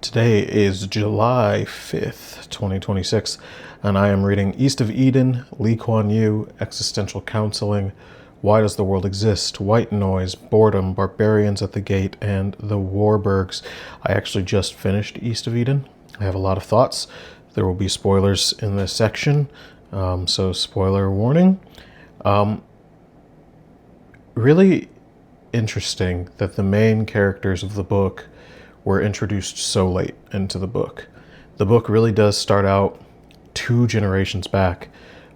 Today is July 5th, 2026, and I am reading East of Eden, Lee Kuan Yew, Existential Counseling, Why Does the World Exist, White Noise, Boredom, Barbarians at the Gate, and the Warburgs. I actually just finished East of Eden. I have a lot of thoughts. There will be spoilers in this section, so spoiler warning. Really interesting that the main characters of the book were introduced so late into the book. The book really does start out 2 generations back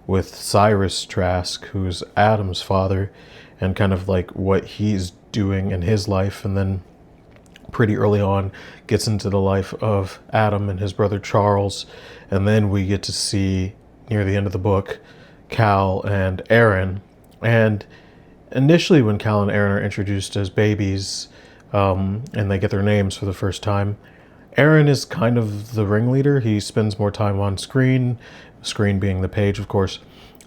with Cyrus Trask, who's Adam's father, and kind of like what he's doing in his life, and then pretty early on gets into the life of Adam and his brother Charles, and then we get to see near the end of the book Cal and Aaron. And initially when Cal and Aaron are introduced as babies, and they get their names for the first time, Aaron is kind of the ringleader. He spends more time on screen being the page, of course,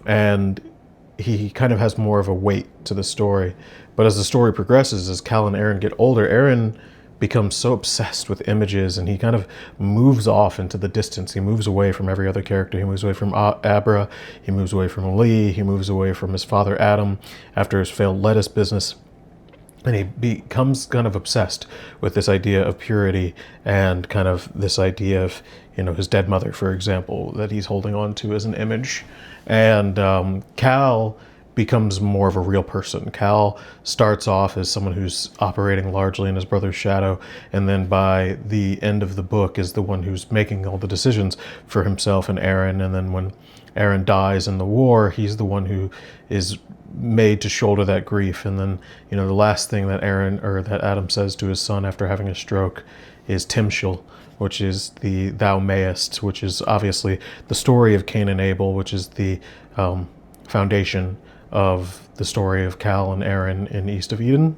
and he kind of has more of a weight to the story. But as the story progresses, as Cal and Aaron get older, Aaron becomes so obsessed with images, and he kind of moves off into the distance. He moves away from every other character. He moves away from Abra, he moves away from Lee, he moves away from his father Adam after his failed lettuce business. And he becomes kind of obsessed with this idea of purity and kind of this idea of, his dead mother, for example, that he's holding on to as an image. And Cal becomes more of a real person. Cal starts off as someone who's operating largely in his brother's shadow, and then by the end of the book is the one who's making all the decisions for himself and Aaron. And then when Aaron dies in the war, he's the one who is made to shoulder that grief. And then, the last thing that Adam says to his son after having a stroke is Timshel, which is the thou mayest, which is obviously the story of Cain and Abel, which is the foundation of the story of Cal and Aaron in East of Eden.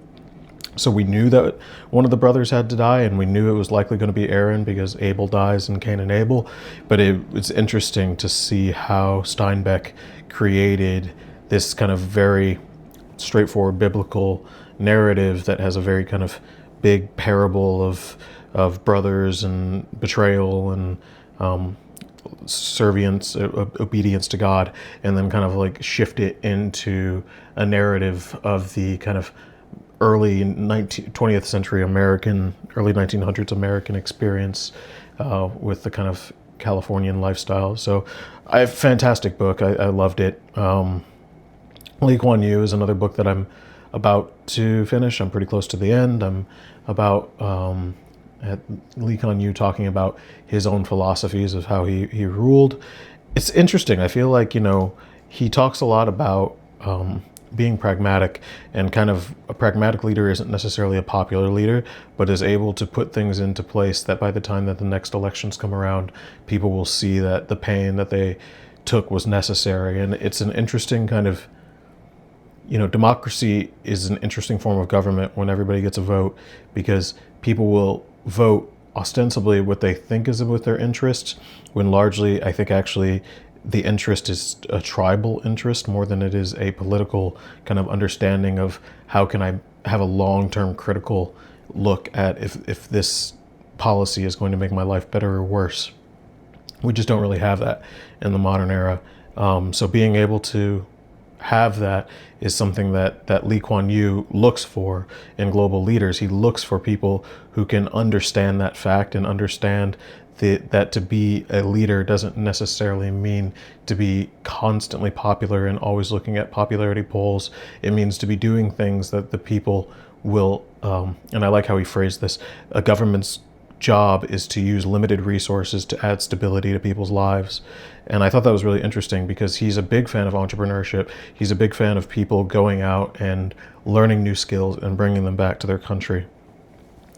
So we knew that one of the brothers had to die, and we knew it was likely going to be Aaron because Abel dies in Cain and Abel. But it's interesting to see how Steinbeck created this kind of very straightforward biblical narrative that has a very kind of big parable of brothers and betrayal and obedience to God, and then kind of like shift it into a narrative of the kind of early 20th century American, early 1900s American experience with the kind of Californian lifestyle. So fantastic book. I loved it. Lee Kuan Yew is another book that I'm about to finish. I'm pretty close to the end. I'm about at Lee Kuan Yew talking about his own philosophies of how he ruled. It's interesting. I feel like, he talks a lot about being pragmatic, and kind of a pragmatic leader isn't necessarily a popular leader, but is able to put things into place that by the time that the next elections come around, people will see that the pain that they took was necessary. And it's an interesting kind of, democracy is an interesting form of government when everybody gets a vote, because people will vote ostensibly what they think is with their interests, when largely I think actually the interest is a tribal interest more than it is a political kind of understanding of how can I have a long-term critical look at if this policy is going to make my life better or worse. We just don't really have that in the modern era. So being able to have that is something that Lee Kuan Yew looks for in global leaders. He looks for people who can understand that fact and understand that to be a leader doesn't necessarily mean to be constantly popular and always looking at popularity polls. It means to be doing things that the people will, and I like how he phrased this, a government's job is to use limited resources to add stability to people's lives. And I thought that was really interesting because he's a big fan of entrepreneurship. He's a big fan of people going out and learning new skills and bringing them back to their country.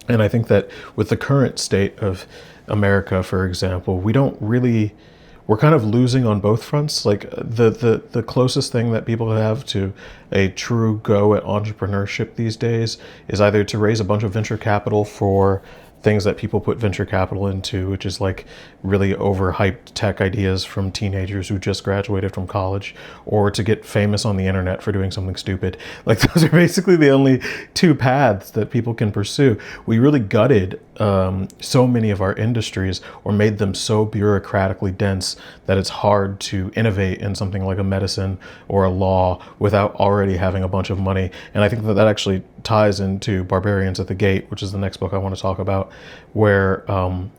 And I think that with the current state of America, for example, we're kind of losing on both fronts. Like the closest thing that people have to a true go at entrepreneurship these days is either to raise a bunch of venture capital for things that people put venture capital into, which is like really overhyped tech ideas from teenagers who just graduated from college, or to get famous on the internet for doing something stupid. Like those are basically the only two paths that people can pursue. We really gutted so many of our industries, or made them so bureaucratically dense that it's hard to innovate in something like a medicine or a law without already having a bunch of money. And I think that actually ties into Barbarians at the Gate, which is the next book I want to talk about, where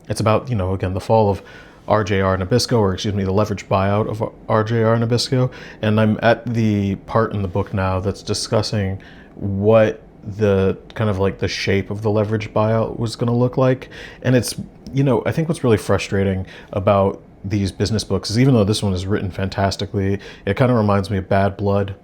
it's about, again, the fall of RJR Nabisco, or excuse me, the leveraged buyout of RJR Nabisco. And I'm at the part in the book now that's discussing what the kind of like the shape of the leveraged buyout was going to look like. And it's, I think what's really frustrating about these business books is, even though this one is written fantastically, it kind of reminds me of Bad Blood,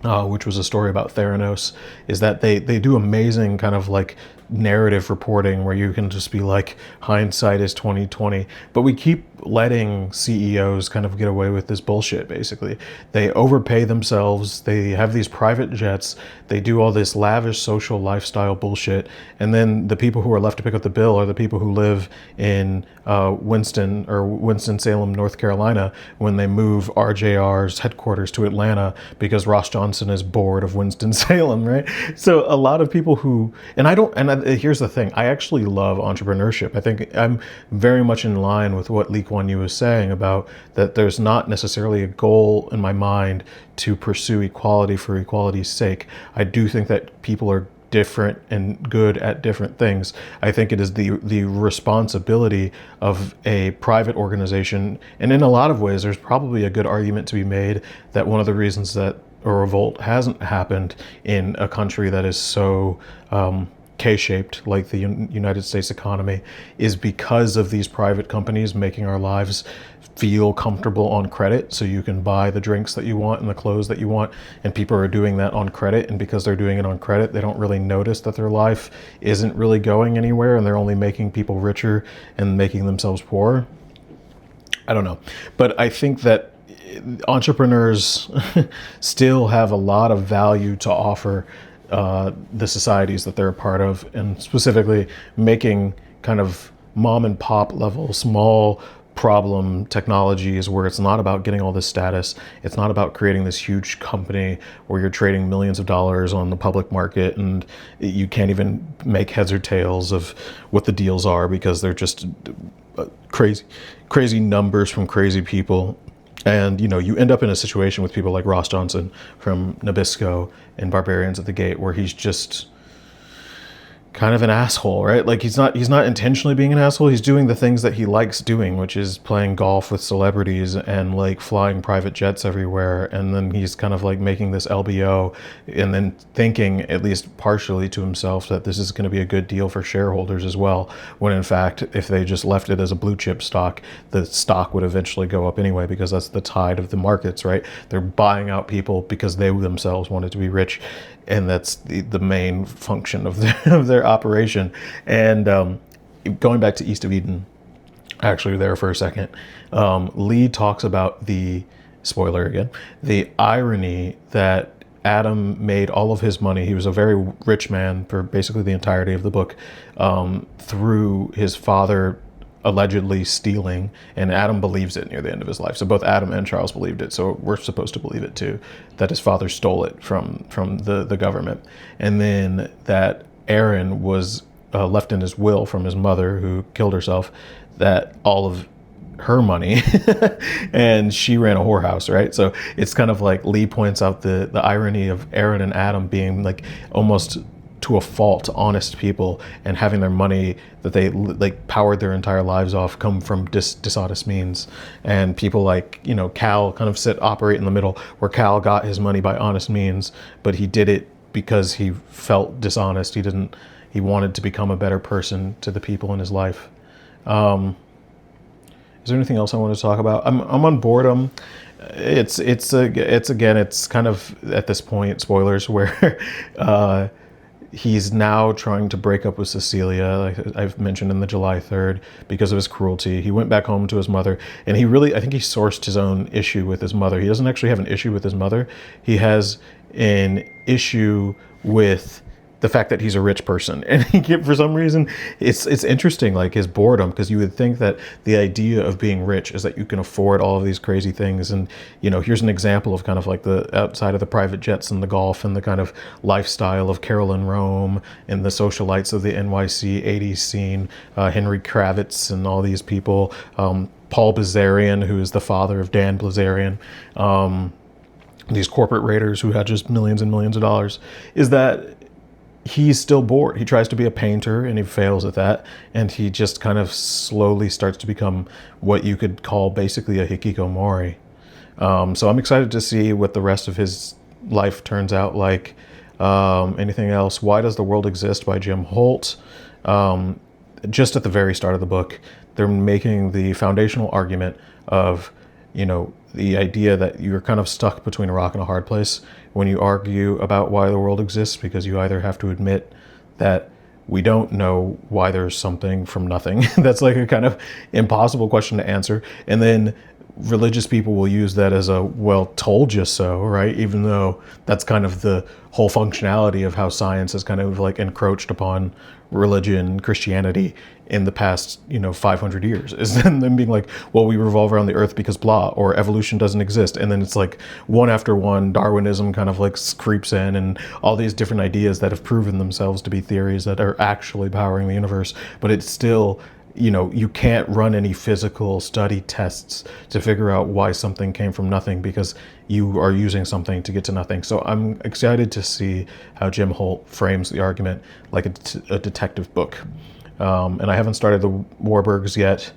which was a story about Theranos, is that they do amazing kind of like narrative reporting where you can just be like, hindsight is 2020, but we keep letting CEOs kind of get away with this bullshit. Basically, they overpay themselves, they have these private jets, they do all this lavish social lifestyle bullshit, and then the people who are left to pick up the bill are the people who live in Winston-Salem, North Carolina, when they move RJR's headquarters to Atlanta because Ross Johnson is bored of Winston-Salem, right? So a lot of people who, here's the thing, I actually love entrepreneurship. I think I'm very much in line with what Lee Kuan Yew was saying about that there's not necessarily a goal in my mind to pursue equality for equality's sake. I do think that people are different and good at different things. I think it is the responsibility of a private organization, and in a lot of ways there's probably a good argument to be made that one of the reasons that a revolt hasn't happened in a country that is so K-shaped like the United States economy is because of these private companies making our lives feel comfortable on credit, so you can buy the drinks that you want and the clothes that you want, and people are doing that on credit, and because they're doing it on credit, they don't really notice that their life isn't really going anywhere, and they're only making people richer and making themselves poorer. I don't know, but I think that entrepreneurs still have a lot of value to offer the societies that they're a part of, and specifically making kind of mom and pop level small problem technologies where it's not about getting all this status, it's not about creating this huge company where you're trading millions of dollars on the public market and you can't even make heads or tails of what the deals are because they're just crazy numbers from crazy people. And, you end up in a situation with people like Ross Johnson from Nabisco and Barbarians at the Gate, where he's just kind of an asshole, right? Like he's not intentionally being an asshole. He's doing the things that he likes doing, which is playing golf with celebrities and like flying private jets everywhere. And then he's kind of like making this LBO and then thinking, at least partially to himself, that this is going to be a good deal for shareholders as well. When in fact, if they just left it as a blue chip stock, the stock would eventually go up anyway, because that's the tide of the markets, right? They're buying out people because they themselves wanted to be rich. And that's the main function of their operation. And going back to East of Eden, actually there for a second, Lee talks about spoiler again, the irony that Adam made all of his money. He was a very rich man for basically the entirety of the book, through his father allegedly stealing, and Adam believes it near the end of his life. So both Adam and Charles believed it, so we're supposed to believe it too, that his father stole it from the government. And then that Aaron was left in his will from his mother, who killed herself, that all of her money and she ran a whorehouse, right? So it's kind of like Lee points out the irony of Aaron and Adam being like almost to a fault honest people, and having their money that they like powered their entire lives off come from dishonest means. And people like, Cal kind of operate in the middle, where Cal got his money by honest means, but he did it because he felt dishonest. He wanted to become a better person to the people in his life. Is there anything else I want to talk about? I'm on Boredom. It's kind of at this point, spoilers, where he's now trying to break up with Cecilia, like I've mentioned, in the July 3rd, because of his cruelty. He went back home to his mother, and I think he sourced his own issue with his mother. He doesn't actually have an issue with his mother. He has an issue with the fact that he's a rich person, and for some reason it's interesting, like his boredom, because you would think that the idea of being rich is that you can afford all of these crazy things. And here's an example of kind of like the outside of the private jets and the golf and the kind of lifestyle of Carolyn Rome and the socialites of the NYC 80s scene, Henry Kravitz and all these people, Paul Blazarian, who is the father of Dan Blazarian, these corporate raiders who had just millions and millions of dollars, is that he's still bored. He tries to be a painter and he fails at that. And he just kind of slowly starts to become what you could call basically a hikikomori. So I'm excited to see what the rest of his life turns out like. Anything else? Why Does the World Exist by Jim Holt. Just at the very start of the book, they're making the foundational argument of, the idea that you're kind of stuck between a rock and a hard place when you argue about why the world exists, because you either have to admit that we don't know why there's something from nothing. That's like a kind of impossible question to answer. And then religious people will use that as a, well, told you so, right? Even though that's kind of the whole functionality of how science has kind of like encroached upon religion, Christianity in the past, 500 years, is then them being like, well, we revolve around the earth because blah, or evolution doesn't exist. And then it's like one after one, Darwinism kind of like creeps in, and all these different ideas that have proven themselves to be theories that are actually powering the universe. But it's still, you can't run any physical study tests to figure out why something came from nothing, because you are using something to get to nothing. So I'm excited to see how Jim Holt frames the argument like a detective book. And I haven't started the Warburgs yet.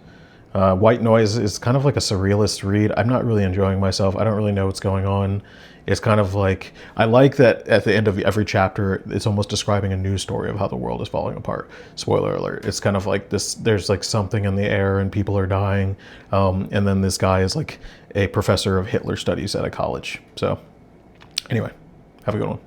White Noise is kind of like a surrealist read. I'm not really enjoying myself. I don't really know what's going on. It's kind of like, I like that at the end of every chapter, it's almost describing a news story of how the world is falling apart. Spoiler alert. It's kind of like this, there's like something in the air and people are dying. And then this guy is like a professor of Hitler studies at a college. So anyway, have a good one.